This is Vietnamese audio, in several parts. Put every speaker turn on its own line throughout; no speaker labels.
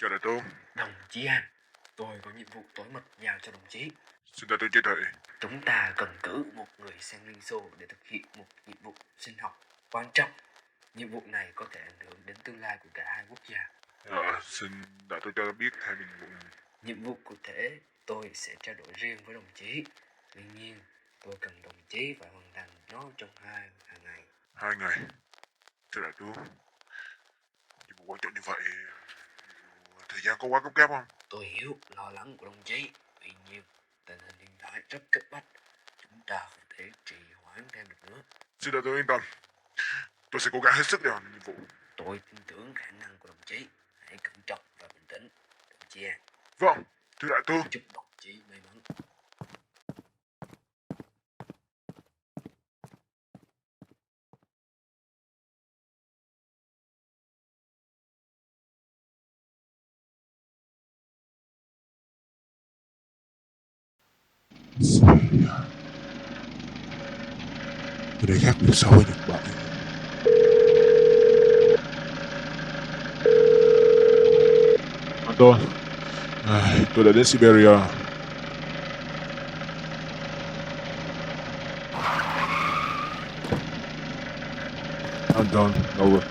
Chào đại tướng.
Đồng chí An, tôi có nhiệm vụ tối mật giao cho đồng chí.
Xin đại tướng chỉ thị.
Chúng ta cần cử một người sang Liên Xô để thực hiện một nhiệm vụ sinh học quan trọng. Nhiệm vụ này có thể ảnh hưởng đến tương lai của cả hai quốc gia.
Xin đại tướng cho biết thêm nhiệm vụ.
Nhiệm vụ cụ thể tôi sẽ trao đổi riêng với đồng chí. Tuy nhiên, tôi cần đồng chí phải hoàn thành nó trong hai ngày.
2 ngày. Thưa đại tướng, nhiệm vụ quan trọng như vậy, thời gian có quá gấp gáp không?
Tôi hiểu lo lắng của đồng chí. Tuy nhiên, tình hình hiện tại rất cấp bách. Chúng ta không thể trì hoãn thêm được nữa.
Xin đại tướng yên tâm, tôi sẽ cố gắng hết sức để hoàn thành nhiệm vụ.
Tôi tin tưởng khả năng của đồng chí. Hãy cẩn trọng và bình tĩnh. Đồng chí An.
Vâng, thưa đại tướng.
Chúc đồng chí may mắn.
Ở đây khác biệt so với Nhật Bản. Anton, tôi đã đến Siberia. Anton, Nova,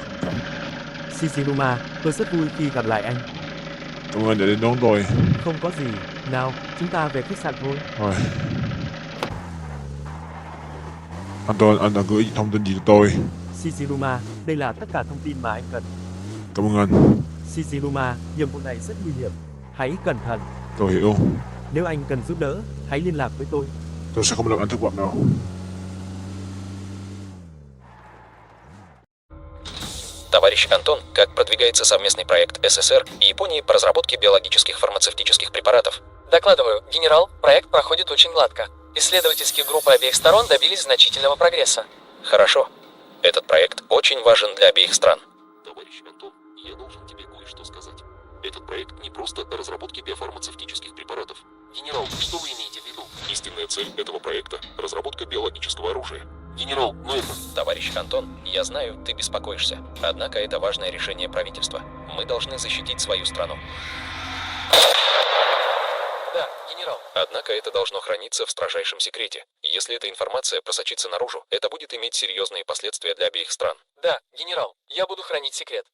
Shiziruma, tôi rất vui khi gặp lại anh.
cảm ơn đã đến đón tôi.
Không có gì. Nào, chúng ta về khách sạn thôi.
Rồi. Anton, anh đã gửi thông tin gì cho tôi?
Shiziruma, đây là tất cả thông tin mà anh cần.
Cảm ơn anh.
Shiziruma, nhiệm vụ này rất nguy hiểm. Hãy cẩn thận.
Tôi hiểu.
Nếu anh cần giúp đỡ, hãy liên lạc với tôi.
Tôi sẽ không làm anh thất vọng đâu.
Товарищ Антон, как продвигается совместный проект СССР и Японии по разработке биологических фармацевтических препаратов?
Докладываю, генерал, проект проходит очень гладко. Исследовательские группы обеих сторон добились значительного прогресса.
Хорошо. Этот проект очень важен для обеих стран.
Товарищ Антон, я должен тебе кое-что сказать. Этот проект не просто о разработке биофармацевтических препаратов. Генерал, что вы имеете в виду? Истинная цель этого проекта – разработка биологического оружия. Генерал, но это...
Товарищ Антон, я знаю, ты беспокоишься. Однако это важное решение правительства. Мы должны защитить свою страну.
Да, генерал.
Однако это должно храниться в строжайшем секрете. Если эта информация просочится наружу, это будет иметь серьезные последствия для обеих стран.
Да, генерал, я буду хранить секрет.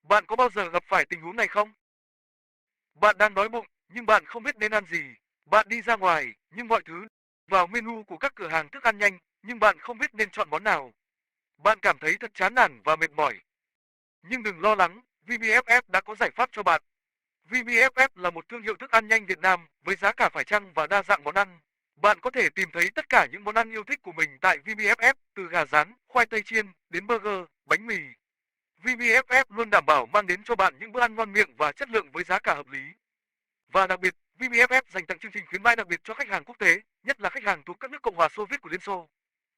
Bạn có bao giờ gặp phải tình huống này không? Bạn đang đói bụng, nhưng bạn không biết nên ăn gì. Bạn đi ra ngoài, nhưng mọi thứ vào menu của các cửa hàng thức ăn nhanh, nhưng bạn không biết nên chọn món nào. Bạn cảm thấy thật chán nản và mệt mỏi. Nhưng đừng lo lắng, VBFF đã có giải pháp cho bạn. VBFF là một thương hiệu thức ăn nhanh Việt Nam với giá cả phải chăng và đa dạng món ăn. Bạn có thể tìm thấy tất cả những món ăn yêu thích của mình tại VBFF, từ gà rán, khoai tây chiên đến burger, bánh mì. VBFF luôn đảm bảo mang đến cho bạn những bữa ăn ngon miệng và chất lượng với giá cả hợp lý. Và đặc biệt, VBFF dành tặng chương trình khuyến mãi đặc biệt cho khách hàng quốc tế, nhất là khách hàng thuộc các nước Cộng hòa Xô Viết của Liên Xô.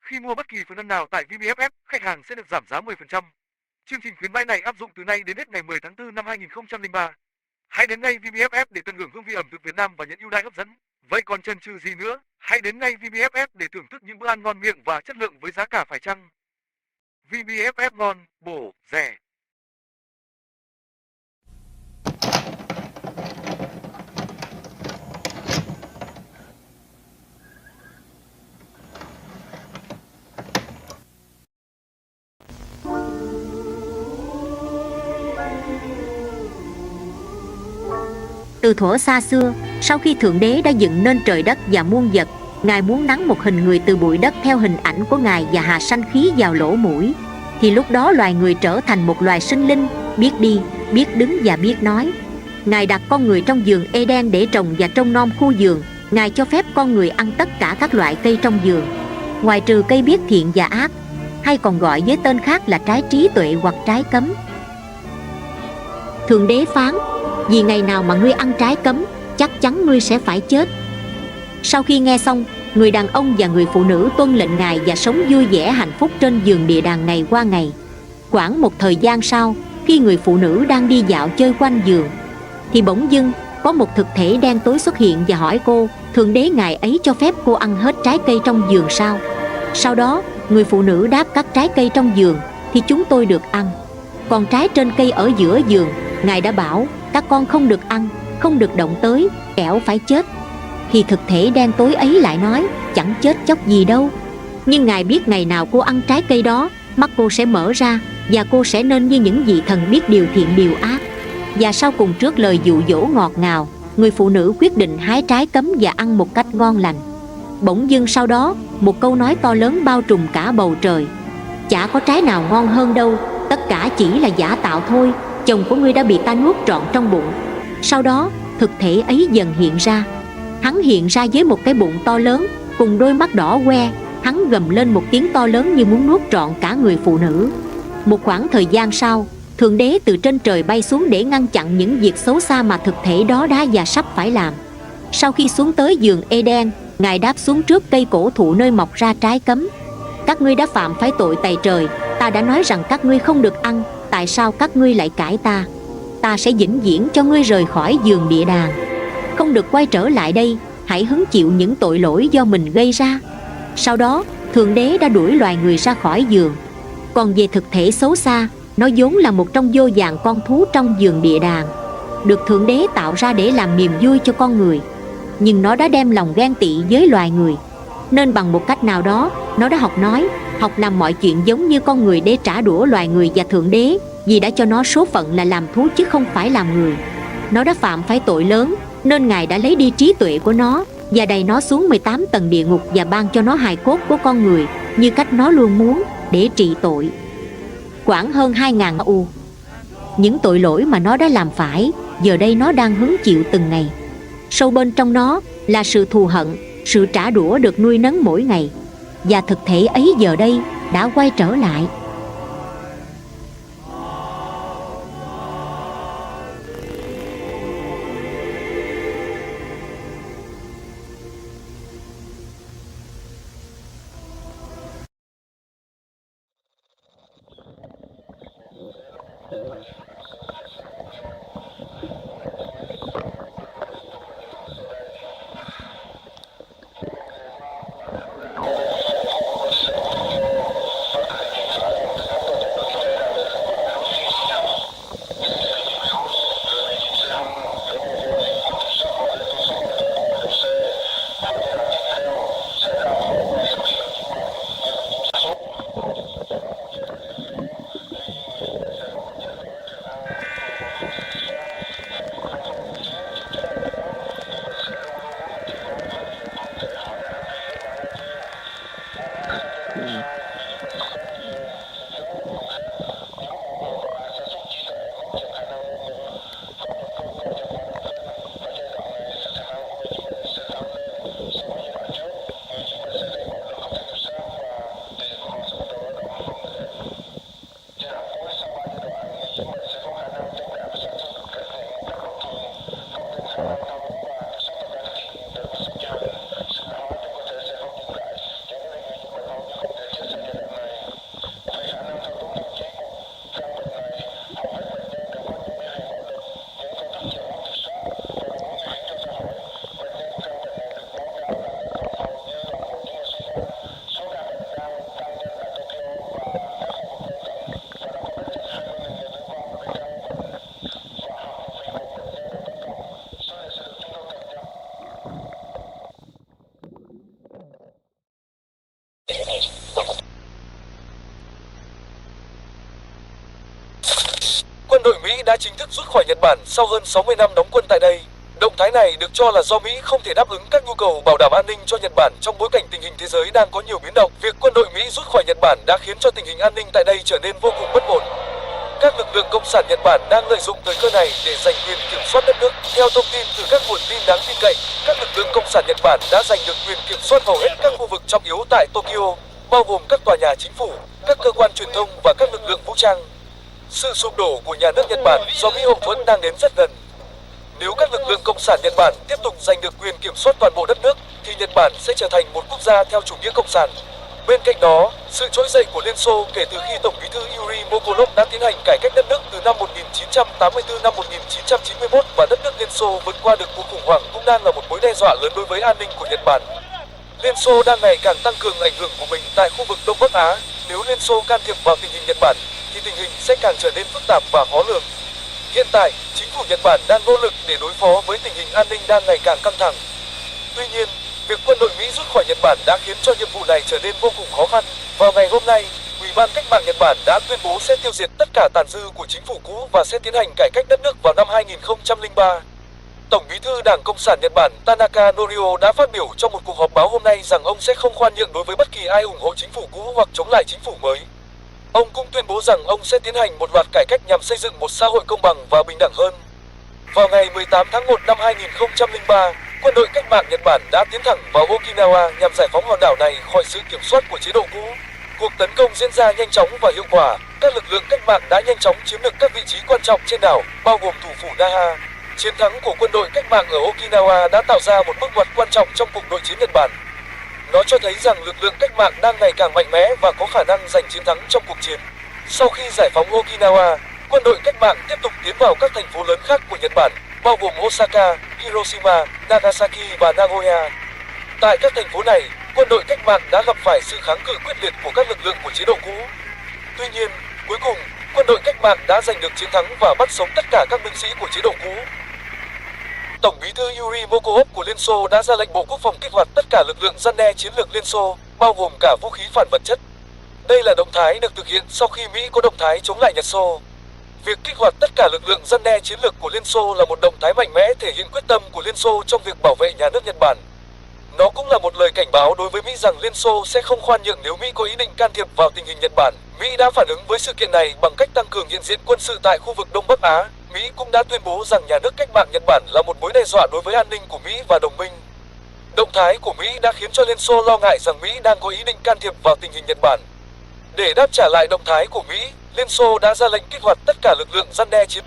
Khi mua bất kỳ phần ăn nào tại VBFF, khách hàng sẽ được giảm giá 10%. Chương trình khuyến mãi này áp dụng từ nay đến hết ngày 10 tháng 4 năm 2003. Hãy đến ngay VBFF để tận hưởng hương vị ẩm thực Việt Nam và những ưu đãi hấp dẫn. Vậy còn chần chừ gì nữa? Hãy đến ngay VBFF để thưởng thức những bữa ăn ngon miệng và chất lượng với giá cả phải chăng. VBFF ngon, bổ, rẻ.
Từ thuở xa xưa, sau khi Thượng Đế đã dựng nên trời đất và muôn vật, Ngài muốn nắn một hình người từ bụi đất theo hình ảnh của Ngài và hạ sanh khí vào lỗ mũi. Thì lúc đó loài người trở thành một loài sinh linh, biết đi, biết đứng và biết nói. Ngài đặt con người trong vườn Eden để trồng và trông nom khu vườn. Ngài cho phép con người ăn tất cả các loại cây trong vườn, ngoài trừ cây biết thiện và ác, hay còn gọi với tên khác là trái trí tuệ hoặc trái cấm. Thượng Đế phán: vì ngày nào mà ngươi ăn trái cấm, chắc chắn ngươi sẽ phải chết. Sau khi nghe xong, người đàn ông và người phụ nữ tuân lệnh Ngài và sống vui vẻ hạnh phúc trên giường địa đàng ngày qua ngày. Khoảng một thời gian sau, khi người phụ nữ đang đi dạo chơi quanh giường, thì bỗng dưng có một thực thể đen tối xuất hiện và hỏi cô: Thượng Đế Ngài ấy cho phép cô ăn hết trái cây trong vườn sao? Sau đó, người phụ nữ đáp: các trái cây trong vườn thì chúng tôi được ăn, còn trái trên cây ở giữa vườn, Ngài đã bảo các con không được ăn, không được động tới, kẻo phải chết. Thì thực thể đen tối ấy lại nói: chẳng chết chóc gì đâu, nhưng Ngài biết ngày nào cô ăn trái cây đó, mắt cô sẽ mở ra và cô sẽ nên như những vị thần biết điều thiện điều ác. Và sau cùng, trước lời dụ dỗ ngọt ngào, người phụ nữ quyết định hái trái cấm và ăn một cách ngon lành. Bỗng dưng sau đó, một câu nói to lớn bao trùm cả bầu trời: chả có trái nào ngon hơn đâu, tất cả chỉ là giả tạo thôi, chồng của ngươi đã bị ta nuốt trọn trong bụng. Sau đó, thực thể ấy dần hiện ra. Hắn hiện ra với một cái bụng to lớn, cùng đôi mắt đỏ que. Hắn gầm lên một tiếng to lớn như muốn nuốt trọn cả người phụ nữ. Một khoảng thời gian sau, Thượng Đế từ trên trời bay xuống để ngăn chặn những việc xấu xa mà thực thể đó đã và sắp phải làm. Sau khi xuống tới vườn Eden, Ngài đáp xuống trước cây cổ thụ nơi mọc ra trái cấm. Các ngươi đã phạm phải tội tày trời. Ta đã nói rằng các ngươi không được ăn, tại sao các ngươi lại cãi ta? Ta sẽ vĩnh viễn cho ngươi rời khỏi giường địa đàng, không được quay trở lại đây. Hãy hứng chịu những tội lỗi do mình gây ra. Sau đó, Thượng Đế đã đuổi loài người ra khỏi giường. Còn về thực thể xấu xa, nó vốn là một trong vô vàn con thú trong giường địa đàng, được Thượng Đế tạo ra để làm niềm vui cho con người. Nhưng nó đã đem lòng ghen tị với loài người, nên bằng một cách nào đó, nó đã học nói, học làm mọi chuyện giống như con người để trả đũa loài người và Thượng Đế, vì đã cho nó số phận là làm thú chứ không phải làm người. Nó đã phạm phải tội lớn, nên Ngài đã lấy đi trí tuệ của nó và đày nó xuống 18 tầng địa ngục và ban cho nó hài cốt của con người, như cách nó luôn muốn, để trị tội. Khoảng hơn 2.000 u. Những tội lỗi mà nó đã làm phải, giờ đây nó đang hứng chịu từng ngày. Sâu bên trong nó là sự thù hận, sự trả đũa được nuôi nấng mỗi ngày. Và thực thể ấy giờ đây đã quay trở lại.
đã chính thức rút khỏi Nhật Bản sau hơn 60 năm đóng quân tại đây. Động thái này được cho là do Mỹ không thể đáp ứng các nhu cầu bảo đảm an ninh cho Nhật Bản trong bối cảnh tình hình thế giới đang có nhiều biến động. Việc quân đội Mỹ rút khỏi Nhật Bản đã khiến cho tình hình an ninh tại đây trở nên vô cùng bất ổn. Các lực lượng cộng sản Nhật Bản đang lợi dụng thời cơ này để giành quyền kiểm soát đất nước. Theo thông tin từ các nguồn tin đáng tin cậy, các lực lượng cộng sản Nhật Bản đã giành được quyền kiểm soát hầu hết các khu vực trọng yếu tại Tokyo, bao gồm các tòa nhà chính phủ, các cơ quan truyền thông và các lực lượng vũ trang. Sự sụp đổ của nhà nước Nhật Bản do Mỹ hậu thuẫn đang đến rất gần. Nếu các lực lượng cộng sản Nhật Bản tiếp tục giành được quyền kiểm soát toàn bộ đất nước, thì Nhật Bản sẽ trở thành một quốc gia theo chủ nghĩa cộng sản. Bên cạnh đó, sự trỗi dậy của Liên Xô kể từ khi Tổng bí thư Yuri Mokolov đã tiến hành cải cách đất nước từ năm 1984 năm 1991 và đất nước Liên Xô vượt qua được cuộc khủng hoảng cũng đang là một mối đe dọa lớn đối với an ninh của Nhật Bản. Liên Xô đang ngày càng tăng cường ảnh hưởng của mình tại khu vực Đông Bắc Á. Nếu Liên Xô can thiệp vào tình hình Nhật Bản, thì tình hình sẽ càng trở nên phức tạp và khó lường. Hiện tại, chính phủ Nhật Bản đang nỗ lực để đối phó với tình hình an ninh đang ngày càng căng thẳng. Tuy nhiên, việc quân đội Mỹ rút khỏi Nhật Bản đã khiến cho nhiệm vụ này trở nên vô cùng khó khăn. Vào ngày hôm nay, Ủy ban Cách mạng Nhật Bản đã tuyên bố sẽ tiêu diệt tất cả tàn dư của chính phủ cũ và sẽ tiến hành cải cách đất nước vào năm 2003. Tổng bí thư Đảng Cộng sản Nhật Bản Tanaka Norio đã phát biểu trong một cuộc họp báo hôm nay rằng ông sẽ không khoan nhượng đối với bất kỳ ai ủng hộ chính phủ cũ hoặc chống lại chính phủ mới. Ông cũng tuyên bố rằng ông sẽ tiến hành một loạt cải cách nhằm xây dựng một xã hội công bằng và bình đẳng hơn. Vào ngày 18 tháng 1 năm 2003, quân đội cách mạng Nhật Bản đã tiến thẳng vào Okinawa nhằm giải phóng hòn đảo này khỏi sự kiểm soát của chế độ cũ. Cuộc tấn công diễn ra nhanh chóng và hiệu quả. Các lực lượng cách mạng đã nhanh chóng chiếm được các vị trí quan trọng trên đảo, bao gồm thủ phủ Naha. Chiến thắng của quân đội cách mạng ở Okinawa đã tạo ra một bước ngoặt quan trọng trong cuộc nội chiến Nhật Bản. Nó cho thấy rằng lực lượng cách mạng đang ngày càng mạnh mẽ và có khả năng giành chiến thắng trong cuộc chiến. Sau khi giải phóng Okinawa, quân đội cách mạng tiếp tục tiến vào các thành phố lớn khác của Nhật Bản, bao gồm Osaka, Hiroshima, Nagasaki và Nagoya. Tại các thành phố này, quân đội cách mạng đã gặp phải sự kháng cự quyết liệt của các lực lượng của chế độ cũ. Tuy nhiên, cuối cùng, quân đội cách mạng đã giành được chiến thắng và bắt sống tất cả các binh sĩ của chế độ cũ. Tổng bí thư Yuri Mokolov của Liên Xô đã ra lệnh Bộ Quốc phòng kích hoạt tất cả lực lượng răn đe chiến lược Liên Xô, bao gồm cả vũ khí phản vật chất. Đây là động thái được thực hiện sau khi Mỹ có động thái chống lại Nhật Xô. Việc kích hoạt tất cả lực lượng răn đe chiến lược của Liên Xô là một động thái mạnh mẽ thể hiện quyết tâm của Liên Xô trong việc bảo vệ nhà nước Nhật Bản. Nó cũng là một lời cảnh báo đối với Mỹ rằng Liên Xô sẽ không khoan nhượng nếu Mỹ có ý định can thiệp vào tình hình Nhật Bản. Mỹ đã phản ứng với sự kiện này bằng cách tăng cường hiện diện quân sự tại khu vực Đông Bắc Á. Mỹ cũng đã tuyên bố rằng nhà nước cách mạng Nhật Bản là một mối đe dọa đối với an ninh của Mỹ và đồng minh. Động thái của Mỹ đã khiến cho Liên Xô lo ngại rằng Mỹ đang có ý định can thiệp vào tình hình Nhật Bản. Để đáp trả lại động thái của Mỹ, Liên Xô đã ra lệnh kích hoạt tất cả lực lượng răn đe chiến